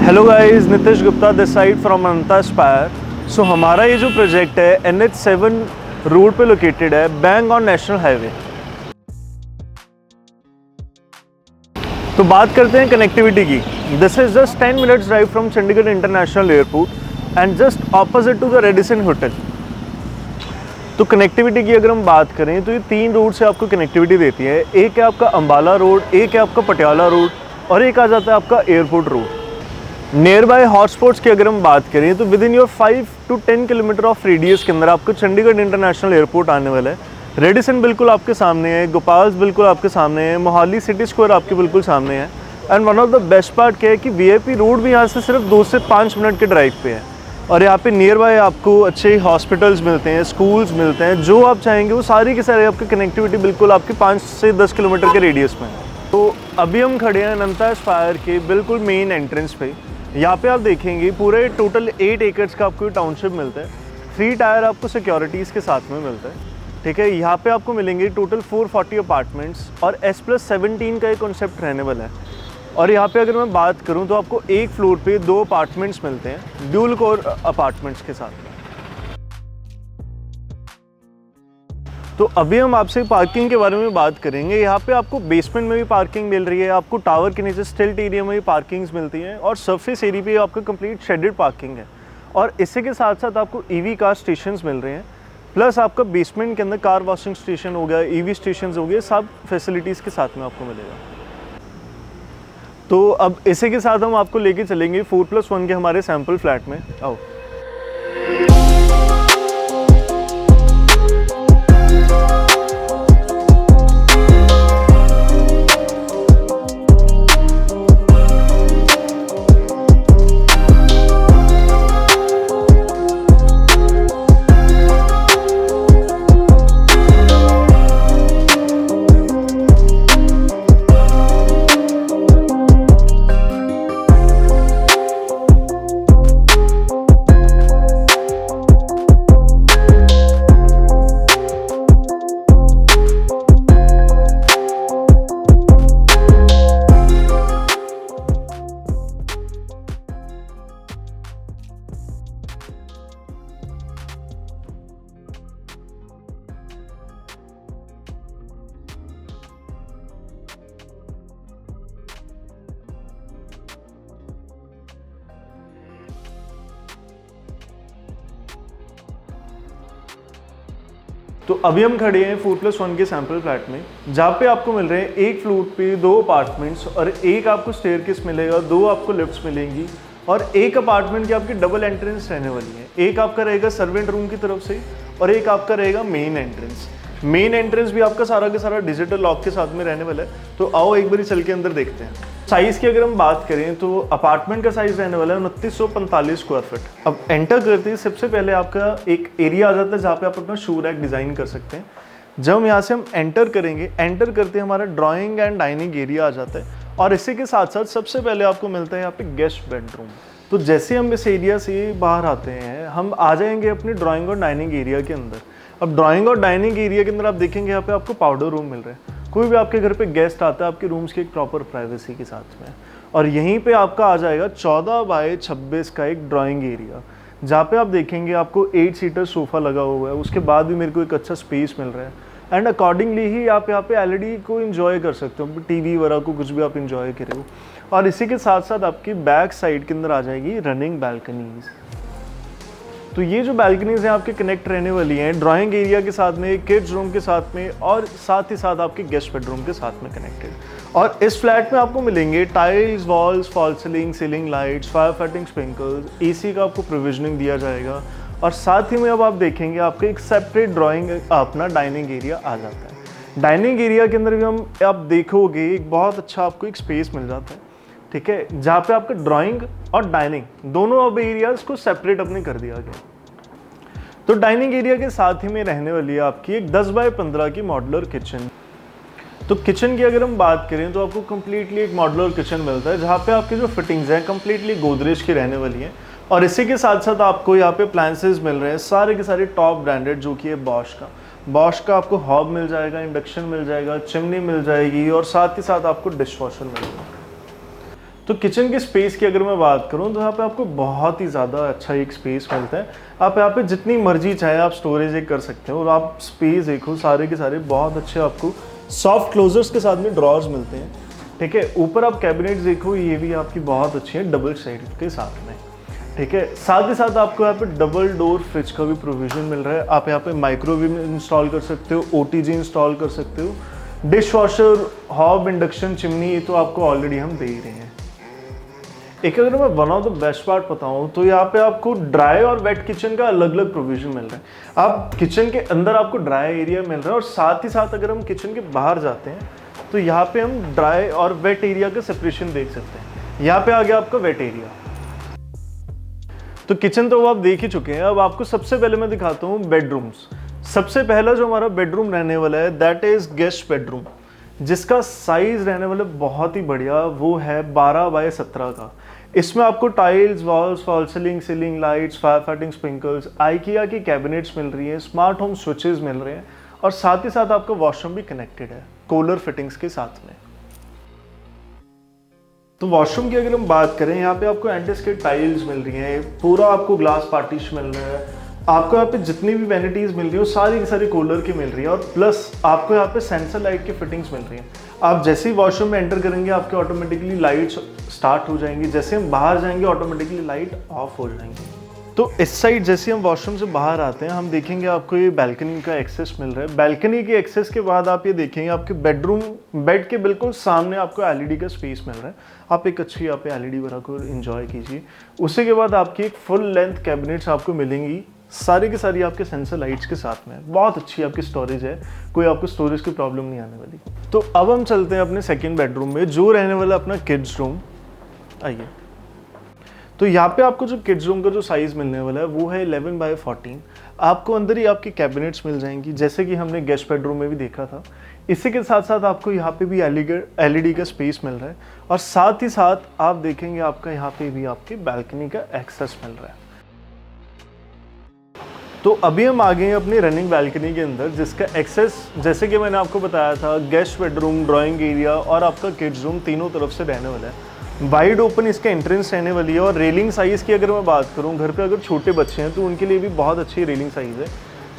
Hello guys, Nitish Gupta this side from Ananta aspire. So हमारा ये जो प्रोजेक्ट है NH7 रोड पे लोकेटेड है, बैंग ऑन नेशनल हाईवे। तो बात करते हैं कनेक्टिविटी की। This is just 10 minutes drive from Chandigarh international airport and just opposite to the Radisson hotel. तो कनेक्टिविटी की अगर हम बात करें तो ये 3 रूट से आपको कनेक्टिविटी देती है। एक है आपका अंबाला रोड, एक है आपका पटियाला रोड और एक आ जाता है आपका airport road. Near by hotspots की अगर हम बात करें तो with in your 5 to 10 kilometre of radius के अंदर आपको चंडीगढ़ इंटरनेशनल एयरपोर्ट आने वाला है। रेडिसन बिल्कुल आपके सामने है, गोपाल्स बिल्कुल आपके सामने है, मोहाली सिटी स्क्वायर आपके बिल्कुल सामने है। And one of the best part क्या है कि VIP रोड भी यहाँ से सिर्फ 2 से 5 मिनट के ड्राइव पे है। और यहाँ पे नियर बाय आपको अच्छे हॉस्पिटल्स मिलते हैं, स्कूल्स मिलते हैं, जो आप चाहेंगे वो सारी की सारी आपकी कनेक्टिविटी बिल्कुल आपकी 5 से 10 किलोमीटर के रेडियस में है। तो अभी हम खड़े हैं अनंता एस्पायर के बिल्कुल मेन एंट्रेंस पे। यहाँ पे आप देखेंगे पूरे टोटल 8 एकर्स का आपको टाउनशिप मिलता है। 3 टायर आपको सिक्योरिटीज़ के साथ में मिलता है, ठीक है। यहाँ पे आपको मिलेंगे टोटल 440 अपार्टमेंट्स और S+17 का एक कॉन्सेप्ट रहने वाला है। और यहाँ पे अगर मैं बात करूँ तो आपको एक फ्लोर पे 2 अपार्टमेंट्स मिलते हैं, ड्यूल कोर अपार्टमेंट्स के साथ में। तो अभी हम आपसे पार्किंग के बारे में बात करेंगे। यहाँ पे आपको बेसमेंट में भी पार्किंग मिल रही है, आपको टावर के नीचे स्टिल्ट एरिया में भी पार्किंग्स मिलती हैं और सरफेस एरिया पे आपको कंप्लीट शेडेड पार्किंग है। और इसी के साथ साथ आपको EV कार स्टेशंस मिल रहे हैं, प्लस आपका बेसमेंट के अंदर कार वॉशिंग स्टेशन हो गया, EV स्टेशन हो गए, सब फैसिलिटीज़ के साथ में आपको मिलेगा। तो अब इसी के साथ हम आपको लेके चलेंगे 4+1 के हमारे सैम्पल फ्लैट में। आओ। तो अभी हम खड़े हैं 4+1 के सैम्पल फ्लैट में, जहाँ पे आपको मिल रहे हैं एक फ्लोर पे 2 अपार्टमेंट्स और एक आपको स्टेयरकेस मिलेगा, 2 आपको लिफ्ट्स मिलेंगी और एक अपार्टमेंट की आपकी डबल एंट्रेंस रहने वाली है। एक आपका रहेगा सर्वेंट रूम की तरफ से और एक आपका रहेगा मेन एंट्रेंस। मेन एंट्रेंस भी आपका सारा का सारा डिजिटल लॉक के साथ में रहने वाला है। तो आओ एक बार चल के अंदर देखते हैं। साइज़ की अगर हम बात करें तो अपार्टमेंट का साइज़ रहने वाला है 2945 स्क्वायर फीट। अब एंटर करते ही सबसे पहले आपका एक एरिया आ जाता है जहाँ पे आप अपना शू रैक डिज़ाइन कर सकते हैं। जब यहाँ से हम एंटर करेंगे, एंटर करते हमारा ड्राइंग एंड डाइनिंग एरिया आ जाता है और इसी के साथ साथ सबसे पहले आपको मिलता है यहाँ पे गेस्ट बेडरूम। तो जैसे हम इस एरिया से बाहर आते हैं, हम आ जाएंगे अपने ड्राइंग और डाइनिंग एरिया के अंदर। अब ड्राइंग और डाइनिंग एरिया के अंदर आप देखेंगे यहाँ पे आपको पाउडर रूम मिल रहा है। कोई भी आपके घर पे गेस्ट आता है आपके रूम्स की एक प्रॉपर प्राइवेसी के साथ में। और यहीं पे आपका आ जाएगा 14 बाय 26 का एक ड्राइंग एरिया, जहाँ पे आप देखेंगे आपको 8 सीटर सोफ़ा लगा हुआ है। उसके बाद भी मेरे को एक अच्छा स्पेस मिल रहा है एंड अकॉर्डिंगली ही आप यहाँ पे LED को इन्जॉय कर सकते हो, TV वगैरह को कुछ भी आप इन्जॉय करो। और इसी के साथ साथ आपकी बैक साइड के अंदर आ जाएगी रनिंग बैल्कनीज। तो ये जो बैल्कनीज हैं आपके कनेक्ट रहने वाली हैं ड्राइंग एरिया के साथ में, किड्स रूम के साथ में और साथ ही साथ आपके गेस्ट बेडरूम के साथ में कनेक्टेड। और इस फ्लैट में आपको मिलेंगे tiles, walls, fall ceiling, ceiling lights, fire fighting sprinkles, AC का आपको प्रोविजनिंग दिया जाएगा। और साथ ही में अब आप देखेंगे आपके एक सेपरेट ड्राइंग अपना डाइनिंग एरिया आ जाता है। डाइनिंग एरिया के अंदर भी हम आप देखोगे एक बहुत अच्छा आपको एक स्पेस मिल जाता है, ठीक है, जहाँ पे आपका ड्राइंग और डाइनिंग दोनों अब एरियाज को सेपरेट अपने कर दिया गया। तो डाइनिंग एरिया के साथ ही में रहने वाली है आपकी एक 10 बाय 15 की मॉड्यूलर किचन। तो किचन की अगर हम बात करें तो आपको कम्प्लीटली एक मॉड्यूलर किचन मिलता है, जहाँ पे आपकी जो फिटिंग्स हैं कम्प्लीटली गोदरेज की रहने वाली हैं। और इसी के साथ साथ आपको यहाँ पे अप्लायंसेस मिल रहे हैं सारे के सारे टॉप ब्रांडेड, जो कि है बॉश का आपको हॉब मिल जाएगा, इंडक्शन मिल जाएगा, चिमनी मिल जाएगी और साथ ही साथ आपको डिश वॉशर मिलेगा। तो किचन के स्पेस की अगर मैं बात करूं तो यहाँ पे आपको बहुत ही ज़्यादा अच्छा एक स्पेस मिलता है। आप यहाँ पे जितनी मर्जी चाहे आप स्टोरेज एक कर सकते हो। और आप स्पेस देखो, सारे के सारे बहुत अच्छे आपको सॉफ्ट क्लोजर्स के साथ में ड्रॉर्स मिलते हैं, ठीक है। ऊपर आप कैबिनेट देखो, ये भी आपकी बहुत अच्छी है डबल साइड के साथ में, ठीक है। साथ ही साथ आपको यहाँ पे डबल डोर फ्रिज का भी प्रोविजन मिल रहा है। आप यहाँ पे माइक्रोवेव इंस्टॉल कर सकते हो, ओटीजी इंस्टॉल कर सकते हो, dish washer, hob, induction chimney, ये तो आपको ऑलरेडी हम दे ही रहे हैं। एक अगर मैं one of the best part बताऊं तो यहाँ पे आपको ड्राई और वेट किचन का अलग अलग प्रोविजन मिल रहा है। आप किचन के अंदर आपको ड्राई एरिया मिल रहा है और साथ ही साथ अगर हम किचन के बाहर जाते हैं तो यहाँ पे हम ड्राई और वेट एरिया का सेपरेशन देख सकते हैं। यहाँ पे आ गया आपका वेट एरिया। तो किचन तो आप देख ही चुके हैं। अब आपको सबसे पहले मैं दिखाता हूँ बेडरूम्स। सबसे पहला जो हमारा बेडरूम रहने वाला है दैट इज गेस्ट बेडरूम, जिसका साइज रहने वाला बहुत ही बढ़िया, वो है 12 बाय 17 का। इसमें आपको tiles, walls, fall ceiling, ceiling lights, fire fighting sprinkles, IKEA की कैबिनेट्स मिल रही हैं, स्मार्ट होम स्विचेस मिल रहे हैं और साथ ही साथ आपका वॉशरूम भी कनेक्टेड है कोलर फिटिंग्स के साथ में। तो वॉशरूम की अगर हम बात करें, यहाँ पे आपको एंटी-स्किड टाइल्स मिल रही हैं, पूरा आपको ग्लास पार्टीशन मिल रहा है। आपको यहाँ पे जितनी भी वैनिटीज मिल रही है सारी की सारी कूलर की मिल रही है और प्लस आपको यहाँ पे सेंसर लाइट की फिटिंग्स मिल रही हैं। आप जैसे ही वॉशरूम में एंटर करेंगे आपके ऑटोमेटिकली लाइट्स स्टार्ट हो जाएंगी, जैसे हम बाहर जाएंगे ऑटोमेटिकली लाइट ऑफ हो जाएंगी। तो इस साइड जैसे हम वॉशरूम से बाहर आते हैं हम देखेंगे आपको ये बैल्कनी का एक्सेस मिल रहा है। बैल्कनी के एक्सेस के बाद आप ये देखेंगे आपके बेड के बिल्कुल सामने आपको एलईडी का स्पेस मिल रहा है। आप एक अच्छी यहाँ पे एलईडी वगैरह को एंजॉय कीजिए। उसी के बाद आपकी एक फुल लेंथ कैबिनेट्स आपको मिलेंगी, सारी की सारी आपके सेंसर लाइट्स के साथ में। बहुत अच्छी आपकी स्टोरेज है, कोई आपको स्टोरेज की प्रॉब्लम नहीं आने वाली। तो अब हम चलते हैं अपने सेकेंड बेडरूम में, जो रहने वाला अपना किड्स रूम। आइए, तो यहाँ पे आपको जो किड्स रूम का जो साइज मिलने वाला है वो है 11 बाय 14। आपको अंदर ही आपकी कैबिनेट्स मिल जाएंगी, जैसे कि हमने गेस्ट बेडरूम में भी देखा था। इसी के साथ साथ आपको यहाँ पे भी एलईडी का स्पेस मिल रहा है और साथ ही साथ आप देखेंगे आपका यहाँ पे भी आपकी बैल्कनी का एक्सेस मिल रहा है। तो अभी हम आ गए हैं अपनी रनिंग बैल्कनी के अंदर, जिसका एक्सेस जैसे कि मैंने आपको बताया था, गेस्ट बेडरूम, ड्राइंग एरिया और आपका किड्स रूम तीनों तरफ से रहने वाला है। वाइड ओपन इसका एंट्रेंस रहने वाली है। और रेलिंग साइज़ की अगर मैं बात करूं, घर पे अगर छोटे बच्चे हैं तो उनके लिए भी बहुत अच्छी रेलिंग साइज़ है।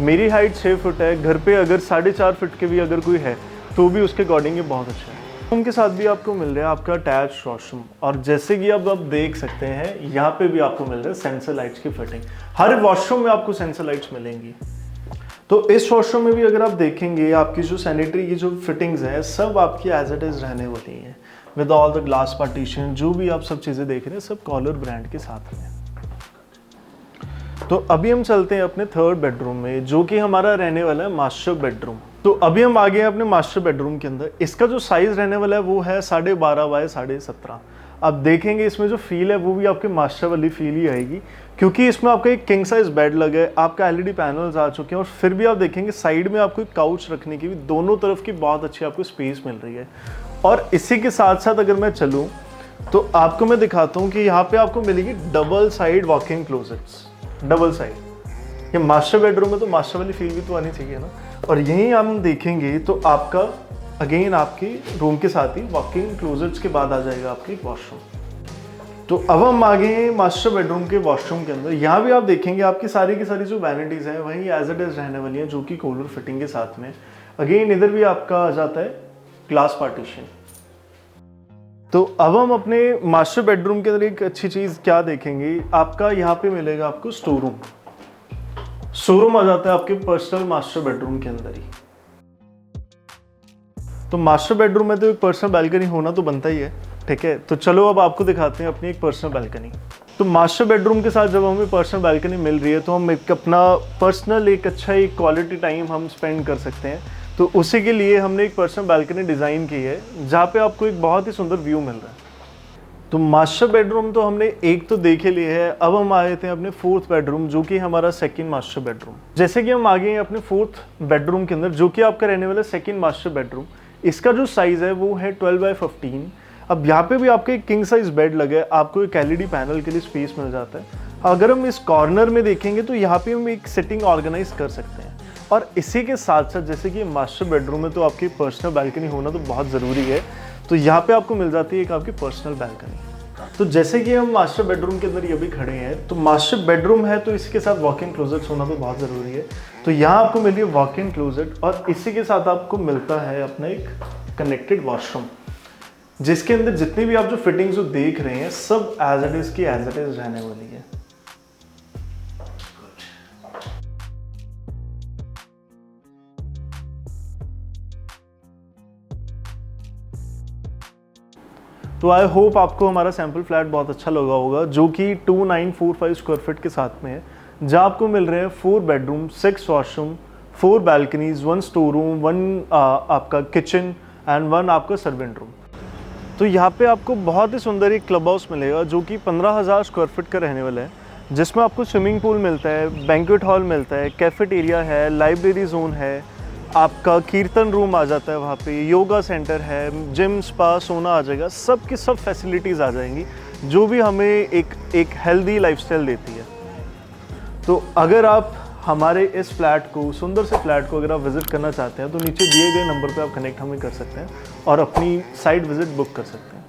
मेरी हाइट 6 फुट है, घर पे अगर 4.5 फुट के भी अगर कोई है तो भी उसके अकॉर्डिंग ये बहुत अच्छा है। उनके साथ भी आपको मिल रहा है आपका अटैच वॉशरूम, और जैसे कि अब आप देख सकते हैं यहाँ पे भी आपको मिल रहा है सेंसर लाइट्स की फिटिंग। हर वॉशरूम में आपको सेंसर लाइट्स मिलेंगी। तो इस वॉशरूम में भी अगर आप देखेंगे आपकी जो सैनिटरी की जो फिटिंग्स है सब आपकी एज इट इज रहने वाली हैं, with all the glass partition. जो भी आप सब चीज़ें देख रहे हैं सब कॉलर ब्रांड के साथ में। तो अभी हम चलते हैं अपने थर्ड बेडरूम में, जो कि हमारा रहने वाला है मास्टर बेडरूम। तो अभी हम आ गए हैं अपने मास्टर बेडरूम के अंदर। इसका जो साइज रहने वाला है वो है 12.5 बाय 17.5। आप देखेंगे इसमें जो फील है वो भी आपके मास्टर वाली फील ही आएगी, क्योंकि इसमें आपका एक किंग साइज बेड लगा है, आपका एलईडी पैनल्स आ चुके हैं और फिर भी आप देखेंगे साइड में आपको एक काउच रखने की भी दोनों तरफ की बहुत अच्छी आपको स्पेस मिल रही है। और इसी के साथ साथ अगर मैं चलूँ तो आपको मैं दिखाता हूँ कि यहाँ पे आपको मिलेगी double side walking closets. Double side, ये मास्टर बेडरूम में तो मास्टर वाली फील भी तो आनी चाहिए ना। और यहीं हम देखेंगे तो आपका अगेन आपकी रूम के साथ ही वॉकिंग क्लोजेट्स के बाद आ जाएगा आपकी वॉशरूम। तो अब हम आ गए हैं मास्टर बेडरूम के वॉशरूम के अंदर। यहाँ भी आप देखेंगे आपकी सारी की सारी जो वैनिटीज़ हैं वही एज इट इज रहने वाली हैं, जो कि कूलर फिटिंग के साथ में। अगेन इधर भी आपका आ जाता है ग्लास पार्टीशन। तो अब हम अपने मास्टर बेडरूम के अंदर एक अच्छी चीज़ क्या देखेंगे, आपका यहाँ पे मिलेगा आपको स्टोरूम। शोरूम आ जाता है आपके पर्सनल मास्टर बेडरूम के अंदर ही। तो मास्टर बेडरूम में तो एक पर्सनल बैल्कनी होना तो बनता ही है, ठीक है। तो चलो अब आपको दिखाते हैं अपनी एक पर्सनल बैल्कनी। तो मास्टर बेडरूम के साथ जब हमें पर्सनल बैल्कनी मिल रही है तो हम एक अपना पर्सनल एक अच्छा एक क्वालिटी टाइम हम स्पेंड कर सकते हैं। तो उसी के लिए हमने एक पर्सनल बैल्कनी डिज़ाइन की है, जहाँ पे आपको एक बहुत ही सुंदर व्यू मिल रहा है। तो मास्टर बेडरूम तो हमने एक तो देखे लिए है। अब हम आए थे अपने फोर्थ बेडरूम, जो कि हमारा सेकंड मास्टर बेडरूम। जैसे कि हम आ गए हैं अपने फोर्थ बेडरूम के अंदर, जो कि आपका रहने वाला सेकंड मास्टर बेडरूम। इसका जो साइज है वो है 12 बाय 15। अब यहाँ पे भी आपको एक किंग साइज बेड लगा है, आपको एक एलईडी पैनल के लिए स्पेस मिल जाता है। अगर हम इस कॉर्नर में देखेंगे तो यहाँ पे हम एक सिटिंग ऑर्गेनाइज कर सकते हैं। और इसी के साथ साथ जैसे कि मास्टर बेडरूम में तो आपकी पर्सनल बैल्कनी होना तो बहुत ज़रूरी है, तो यहाँ पे आपको मिल जाती है एक आपकी पर्सनल बैल्कनी। तो जैसे कि हम मास्टर बेडरूम के अंदर ये भी खड़े हैं, तो मास्टर बेडरूम है तो इसके साथ वॉक इन क्लोजेट होना तो बहुत ज़रूरी है। तो यहाँ आपको मिली है वॉक इन क्लोजेट और इसी के साथ आपको मिलता है अपना एक कनेक्टेड वॉशरूम, जिसके अंदर जितनी भी आप जो फिटिंग्स जो देख रहे हैं सब एज इट इज़ की एज इट इज़ रहने वाली है। तो आई होप आपको हमारा सैम्पल फ्लैट बहुत अच्छा लगा होगा, जो कि 2945 स्क्वायर फीट के साथ में है, जहाँ आपको मिल रहे हैं 4 bedroom, 6 washroom, 4 balconies, 1 store room, 1 आपका किचन एंड 1 आपका सर्वेंट रूम। तो यहाँ पे आपको बहुत ही सुंदर एक क्लब हाउस मिलेगा, जो कि 15,000 स्क्वायर फीट का रहने वाला है, जिसमें आपको स्विमिंग पूल मिलता है, बैंक्वेट हॉल मिलता है, कैफेटेरिया है, लाइब्रेरी जोन है, आपका कीर्तन रूम आ जाता है, वहाँ पे योगा सेंटर है, जिम, स्पा, सोना आ जाएगा, सब की सब फैसिलिटीज़ आ जाएंगी, जो भी हमें एक हेल्दी लाइफस्टाइल देती है। तो अगर आप हमारे इस फ्लैट को, सुंदर से फ्लैट को अगर आप विज़िट करना चाहते हैं, तो नीचे दिए गए नंबर पे आप कनेक्ट हमें कर सकते हैं और अपनी साइट विज़िट बुक कर सकते हैं।